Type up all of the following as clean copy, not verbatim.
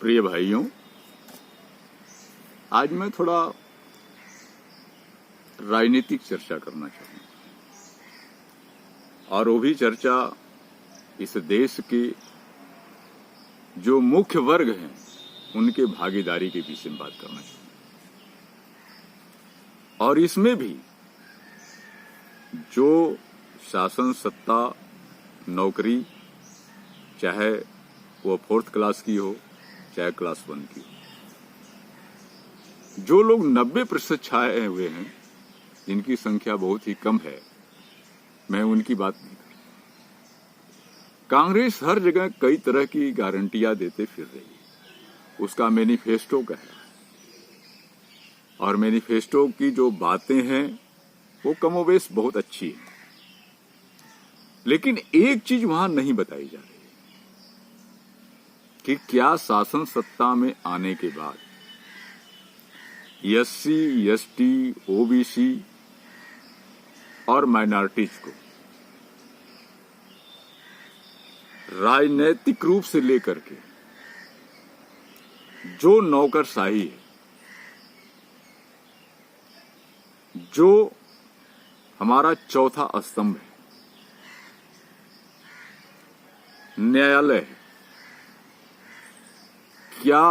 प्रिय भाइयों, आज मैं थोड़ा राजनीतिक चर्चा करना चाहूंगा और वो भी चर्चा इस देश के जो मुख्य वर्ग हैं उनके भागीदारी के विषय में बात करना चाहूंगा। और इसमें भी जो शासन सत्ता नौकरी, चाहे वो 4th क्लास की हो चाहे क्लास 1 की हो, जो लोग 90% छाए हुए हैं, जिनकी संख्या बहुत ही कम है, मैं उनकी बात नहीं करता। कांग्रेस हर जगह कई तरह की गारंटियां देते फिर रही है। उसका मैनिफेस्टो कह रहा है और मैनिफेस्टो की जो बातें हैं वो कमोबेश बहुत अच्छी है, लेकिन एक चीज वहां नहीं बताई जा रही कि क्या शासन सत्ता में आने के बाद SC, ST, OBC और माइनॉरिटीज को राजनैतिक रूप से लेकर के जो नौकरशाही है, जो हमारा चौथा स्तंभ है, न्यायालय है, क्या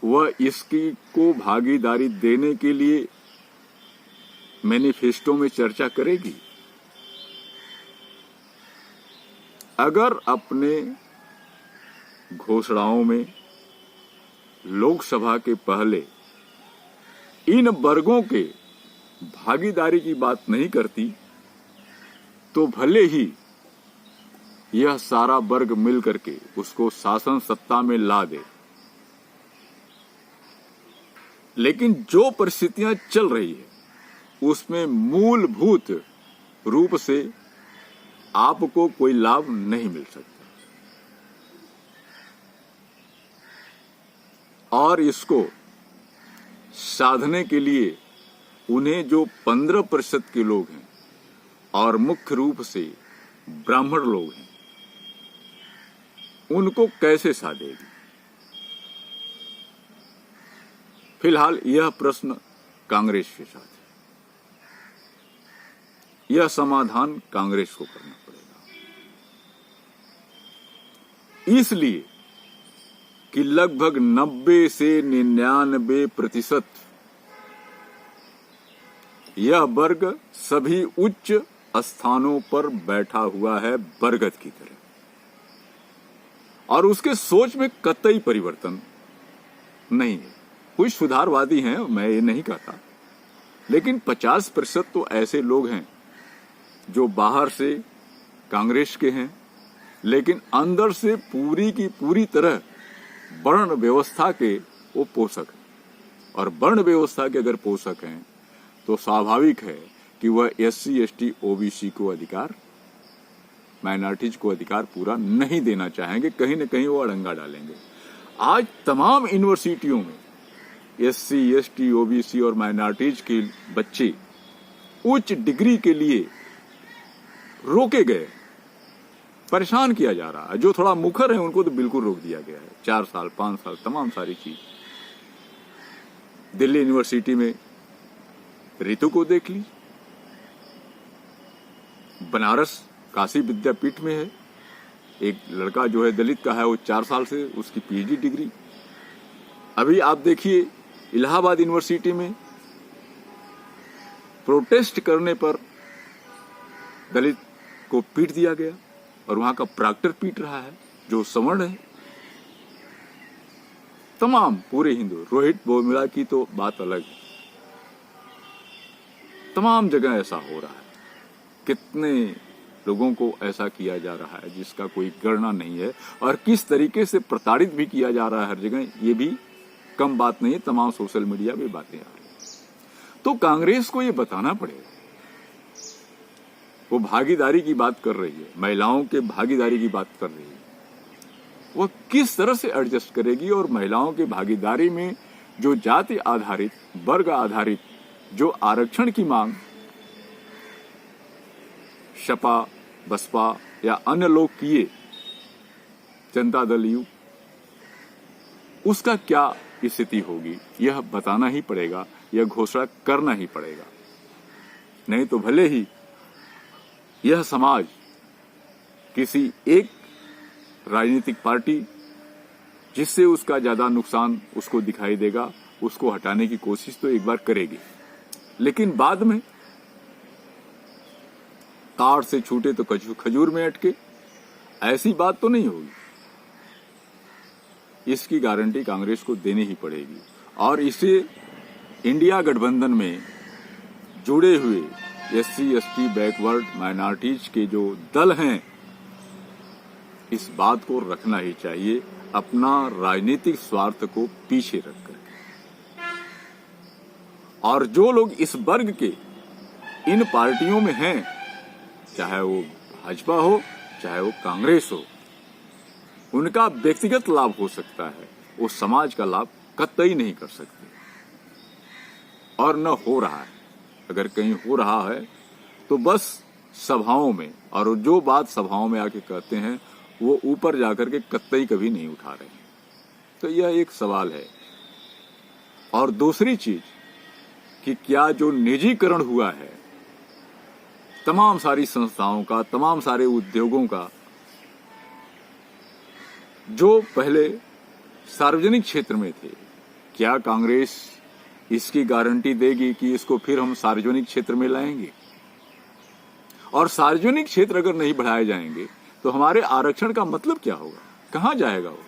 वह इसकी को भागीदारी देने के लिए मैनिफेस्टो में चर्चा करेगी? अगर अपने घोषणाओं में लोकसभा के पहले इन वर्गों के भागीदारी की बात नहीं करती तो भले ही यह सारा वर्ग मिल करके उसको शासन सत्ता में ला दे, लेकिन जो परिस्थितियां चल रही है उसमें मूलभूत रूप से आपको कोई लाभ नहीं मिल सकता। और इसको साधने के लिए उन्हें जो 15% के लोग हैं और मुख्य रूप से ब्राह्मण लोग हैं, उनको कैसे साधेगी? फिलहाल यह प्रश्न कांग्रेस के साथ है। यह समाधान कांग्रेस को करना पड़ेगा, इसलिए कि लगभग 90 से 99% यह वर्ग सभी उच्च स्थानों पर बैठा हुआ है बरगद की तरह, और उसके सोच में कतई परिवर्तन नहीं है। कुछ सुधारवादी हैं, मैं ये नहीं कहता, लेकिन 50% तो ऐसे लोग हैं जो बाहर से कांग्रेस के हैं, लेकिन अंदर से पूरी की पूरी तरह वर्ण व्यवस्था के वो पोषक हैं। और वर्ण व्यवस्था के अगर पोषक हैं तो स्वाभाविक है कि वह SC, ST, OBC को अधिकार, माइनॉरिटीज को अधिकार पूरा नहीं देना चाहेंगे। कहीं न कहीं वो अड़ंगा डालेंगे। आज तमाम यूनिवर्सिटियों में SC, ST, OBC और माइनॉरिटीज के बच्चे उच्च डिग्री के लिए रोके गए, परेशान किया जा रहा है। जो थोड़ा मुखर है उनको तो बिल्कुल रोक दिया गया है, 4 साल 5 साल, तमाम सारी चीज। दिल्ली यूनिवर्सिटी में रितु को देख ली, बनारस काशी विद्यापीठ में है एक लड़का जो है दलित का है, वो 4 साल से उसकी PhD डिग्री। अभी आप देखिए इलाहाबाद यूनिवर्सिटी में प्रोटेस्ट करने पर दलित को पीट दिया गया और वहां का प्रॉक्टर पीट रहा है जो सवर्ण है। तमाम पूरे हिंदू, रोहित बोमिला की तो बात अलग है। तमाम जगह ऐसा हो रहा है। कितने लोगों को ऐसा किया जा रहा है जिसका कोई गणना नहीं है, और किस तरीके से प्रताड़ित भी किया जा रहा है हर जगह, ये भी कम बात नहीं है। तमाम सोशल मीडिया में बातें आ रही हैं। तो कांग्रेस को ये बताना पड़ेगा, वो भागीदारी की बात कर रही है, महिलाओं के भागीदारी की बात कर रही है, वो किस तरह से एडजस्ट करेगी। और महिलाओं की भागीदारी में जो जाति आधारित, वर्ग आधारित जो आरक्षण की मांग सपा, बसपा या अन्य लोग किए, जनता दल यू, उसका क्या स्थिति होगी यह बताना ही पड़ेगा, यह घोषणा करना ही पड़ेगा। नहीं तो भले ही यह समाज किसी एक राजनीतिक पार्टी जिससे उसका ज्यादा नुकसान उसको दिखाई देगा, उसको हटाने की कोशिश तो एक बार करेगी, लेकिन बाद में ताड़ से छूटे तो खजूर में अटके, ऐसी बात तो नहीं होगी। इसकी गारंटी कांग्रेस को देनी ही पड़ेगी। और इसे इंडिया गठबंधन में जुड़े हुए एससी, एसटी, बैकवर्ड, माइनॉरिटीज के जो दल हैं, इस बात को रखना ही चाहिए, अपना राजनीतिक स्वार्थ को पीछे रखकर। और जो लोग इस वर्ग के इन पार्टियों में हैं, चाहे वो भाजपा हो चाहे वो कांग्रेस हो, उनका व्यक्तिगत लाभ हो सकता है, वो समाज का लाभ कतई नहीं कर सकते। और न हो रहा है, अगर कहीं हो रहा है तो बस सभाओं में, और जो बात सभाओं में आके कहते हैं वो ऊपर जाकर के कतई कभी नहीं उठा रहे। तो यह एक सवाल है। और दूसरी चीज कि क्या जो निजीकरण हुआ है तमाम सारी संस्थाओं का, तमाम सारे उद्योगों का, जो पहले सार्वजनिक क्षेत्र में थे, क्या कांग्रेस इसकी गारंटी देगी कि इसको फिर हम सार्वजनिक क्षेत्र में लाएंगे? और सार्वजनिक क्षेत्र अगर नहीं बढ़ाए जाएंगे तो हमारे आरक्षण का मतलब क्या होगा? कहां जाएगा वो?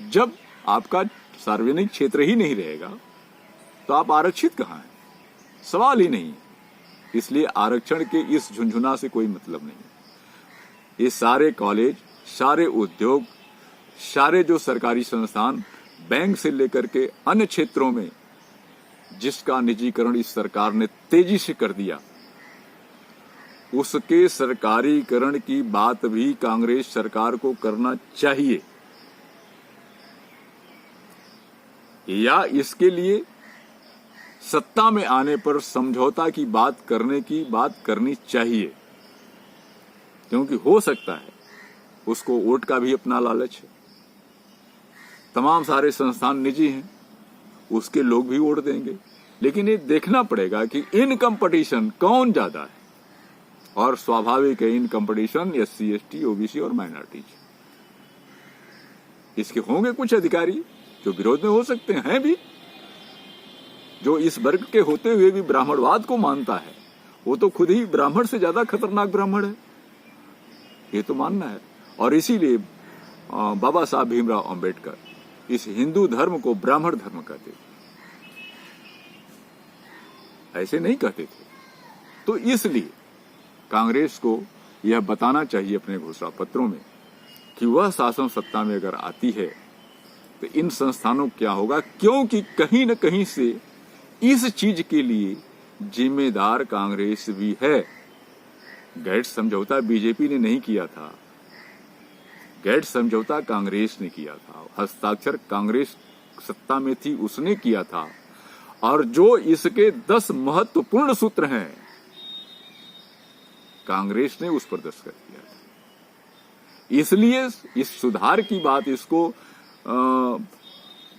जब आपका सार्वजनिक क्षेत्र ही नहीं रहेगा तो आप आरक्षित कहां हैं? सवाल ही नहीं। इसलिए आरक्षण के इस झुंझुना से कोई मतलब नहीं। ये सारे कॉलेज, सारे उद्योग, सारे जो सरकारी संस्थान, बैंक से लेकर के अन्य क्षेत्रों में जिसका निजीकरण इस सरकार ने तेजी से कर दिया, उसके सरकारीकरण की बात भी कांग्रेस सरकार को करना चाहिए, या इसके लिए सत्ता में आने पर समझौता की बात करनी चाहिए। क्योंकि हो सकता है उसको वोट का भी अपना लालच है। तमाम सारे संस्थान निजी हैं, उसके लोग भी वोट देंगे, लेकिन ये देखना पड़ेगा कि इन कंपटीशन कौन ज्यादा है। और स्वाभाविक है in competition SC, ST, OBC और माइनॉरिटीज। इसके होंगे कुछ अधिकारी जो विरोध में हो सकते हैं भी, जो इस वर्ग के होते हुए भी ब्राह्मणवाद को मानता है। वो तो खुद ही ब्राह्मण से ज्यादा खतरनाक ब्राह्मण है, ये तो मानना है। और इसीलिए बाबा साहब भीमराव अंबेडकर इस हिंदू धर्म को ब्राह्मण धर्म कहते थे, ऐसे नहीं कहते थे। तो इसलिए कांग्रेस को यह बताना चाहिए अपने घोषणा पत्रों में कि वह शासन सत्ता में अगर आती है तो इन संस्थानों क्या होगा, क्योंकि कहीं न कहीं से इस चीज के लिए जिम्मेदार कांग्रेस भी है। गेट्स समझौता बीजेपी ने नहीं किया था, गेट्स समझौता कांग्रेस ने किया था, हस्ताक्षर कांग्रेस सत्ता में थी उसने किया था। और जो इसके 10 महत्वपूर्ण सूत्र हैं, कांग्रेस ने उस पर दस्तखत किया था। इसलिए इस सुधार की बात, इसको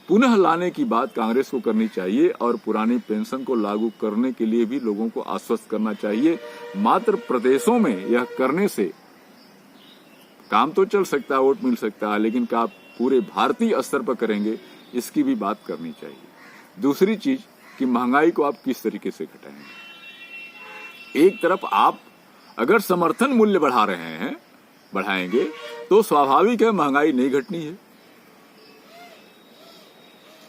पुनः लाने की बात कांग्रेस को करनी चाहिए और पुरानी पेंशन को लागू करने के लिए भी लोगों को आश्वस्त करना चाहिए। मात्र प्रदेशों में यह करने से काम तो चल सकता है, वोट मिल सकता है, लेकिन क्या पूरे भारतीय स्तर पर करेंगे, इसकी भी बात करनी चाहिए। दूसरी चीज कि महंगाई को आप किस तरीके से घटाएंगे। एक तरफ आप अगर समर्थन मूल्य बढ़ा रहे हैं, बढ़ाएंगे तो स्वाभाविक है महंगाई नहीं घटनी है,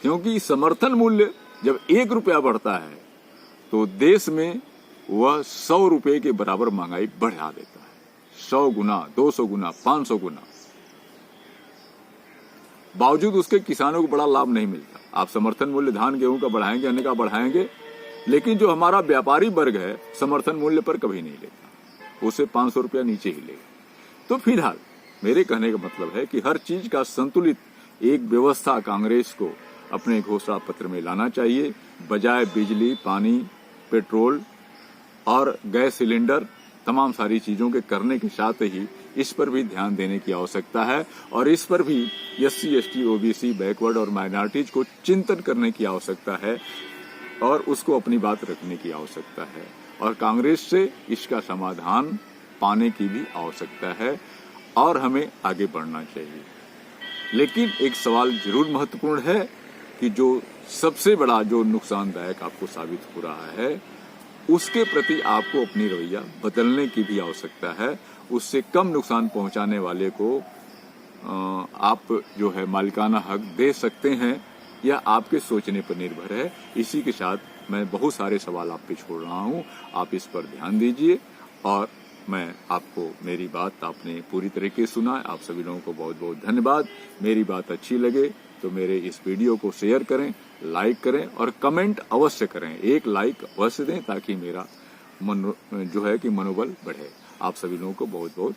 क्योंकि समर्थन मूल्य जब 1 रुपया बढ़ता है तो देश में वह 100 रुपए के बराबर महंगाई बढ़ा देता है। 100 गुना, 200 गुना, 500 गुना। बावजूद उसके किसानों को बड़ा लाभ नहीं मिलता। आप समर्थन मूल्य धान गेहूं का बढ़ाएंगे, अन्य का बढ़ाएंगे, लेकिन जो हमारा व्यापारी वर्ग है समर्थन मूल्य पर कभी नहीं लेता, उसे 500 रुपया नीचे ही लेगा। तो फिलहाल मेरे कहने का मतलब है कि हर चीज का संतुलित एक व्यवस्था कांग्रेस को अपने घोषणा पत्र में लाना चाहिए, बजाय बिजली, पानी, पेट्रोल और गैस सिलेंडर तमाम सारी चीजों के करने के साथ ही इस पर भी ध्यान देने की आवश्यकता है और इस पर भी SC, ST, OBC, बैकवर्ड और माइनॉरिटीज को चिंतन करने की आवश्यकता है और उसको अपनी बात रखने की आवश्यकता है और कांग्रेस से इसका समाधान पाने की भी आवश्यकता है और हमें आगे बढ़ना चाहिए। लेकिन एक सवाल जरूर महत्वपूर्ण है कि जो सबसे बड़ा जो नुकसानदायक आपको साबित हो रहा है उसके प्रति आपको अपनी रवैया बदलने की भी आवश्यकता है। उससे कम नुकसान पहुंचाने वाले को आप जो है मालिकाना हक दे सकते हैं या आपके सोचने पर निर्भर है। इसी के साथ मैं बहुत सारे सवाल आप पे छोड़ रहा हूं, आप इस पर ध्यान दीजिए और मैं आपको मेरी बात आपने पूरी तरीके से सुना। आप सभी लोगों को बहुत बहुत धन्यवाद। मेरी बात अच्छी लगे तो मेरे इस वीडियो को शेयर करें, लाइक करें और कमेंट अवश्य करें। एक लाइक अवश्य दें ताकि मेरा जो है कि मनोबल बढ़े। आप सभी लोगों को बहुत बहुत